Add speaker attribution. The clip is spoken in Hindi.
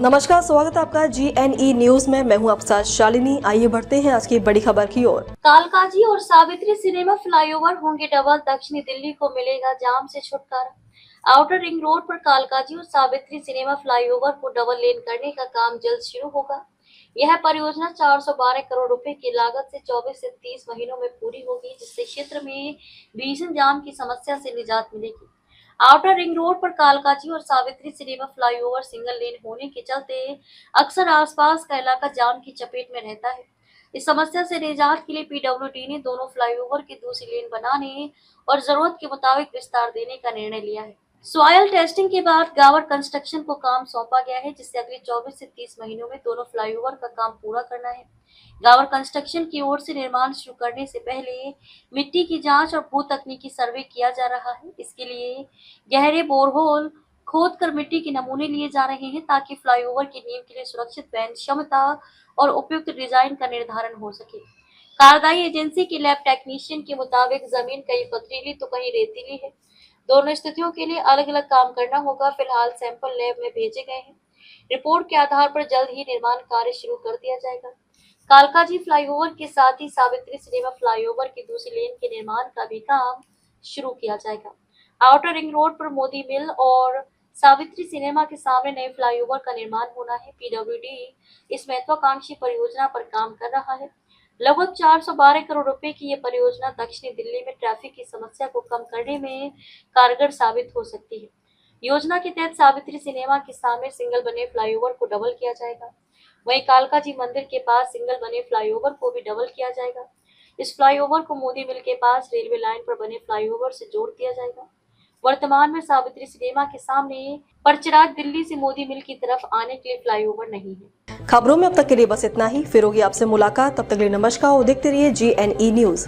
Speaker 1: नमस्कार, स्वागत है आपका GNE न्यूज में। मैं हूं आपके साथ शालिनी। आइए बढ़ते हैं आज की बड़ी खबर की ओर।
Speaker 2: कालकाजी और सावित्री सिनेमा फ्लाईओवर होंगे डबल, दक्षिणी दिल्ली को मिलेगा जाम से छुटकारा। आउटर रिंग रोड पर कालकाजी और सावित्री सिनेमा फ्लाईओवर को डबल लेन करने का काम जल्द शुरू होगा। यह परियोजना 412 करोड़ रुपए की लागत से 24 से 30 महीनों में पूरी होगी, जिससे क्षेत्र में भीषण जाम की समस्या से निजात मिलेगी। आउटर रिंग रोड पर कालकाजी और Savitri cinema flyover single lane होने के चलते अक्सर आसपास का इलाका जाम की चपेट में रहता है। इस समस्या से निजात के लिए पीडब्ल्यूडी ने दोनों फ्लाईओवर की दूसरी लेन बनाने और जरूरत के मुताबिक विस्तार देने का निर्णय लिया है। सॉइल टेस्टिंग के बाद गावर कंस्ट्रक्शन को काम सौंपा गया है, जिससे अगले 24 से 30 महीनों में दोनों फ्लाईओवर का काम पूरा करना है। गावर कंस्ट्रक्शन की ओर से निर्माण शुरू करने से पहले मिट्टी की जांच और भू तकनीकी सर्वे किया जा रहा है। इसके लिए गहरे बोरहोल खोदकर मिट्टी के नमूने लिए जा रहे हैं, ताकि फ्लाईओवर की नींव के लिए सुरक्षित वहन क्षमता और उपयुक्त डिजाइन का निर्धारण हो सके। कार्यदायी एजेंसी के लैब टेक्नीशियन के मुताबिक जमीन कहीं पथरीली तो कहीं रेतीली है। दोनों स्थितियों के लिए अलग अलग काम करना होगा। फिलहाल सैंपल लैब में भेजे गए हैं। रिपोर्ट के आधार पर जल्द ही निर्माण कार्य शुरू कर दिया जाएगा। कालकाजी फ्लाईओवर के साथ ही सावित्री सिनेमा फ्लाईओवर की दूसरी लेन के निर्माण का भी काम शुरू किया जाएगा। आउटर रिंग रोड पर मोदी मिल और सावित्री सिनेमा के सामने नए फ्लाईओवर का निर्माण होना है। पीडब्ल्यूडी इस महत्वाकांक्षी परियोजना पर काम कर रहा है। लगभग 412 करोड़ रुपए की यह परियोजना दक्षिणी दिल्ली में ट्रैफिक की समस्या को कम करने में कारगर साबित हो सकती है। योजना के तहत सावित्री सिनेमा के सामने सिंगल बने फ्लाईओवर को डबल किया जाएगा। वहीं कालकाजी मंदिर के पास सिंगल बने फ्लाईओवर को भी डबल किया जाएगा। इस फ्लाईओवर को मोदी मिल के पास रेलवे लाइन पर बने फ्लाईओवर से जोड़ दिया जाएगा। वर्तमान में सावित्री सिनेमा के सामने परचराज दिल्ली से मोदी मिल की तरफ आने के लिए फ्लाईओवर नहीं है।
Speaker 1: खबरों में अब तक के लिए बस इतना ही। फिर होगी आपसे मुलाकात, तब तक के लिए नमस्कार और देखते रहिए GNE न्यूज।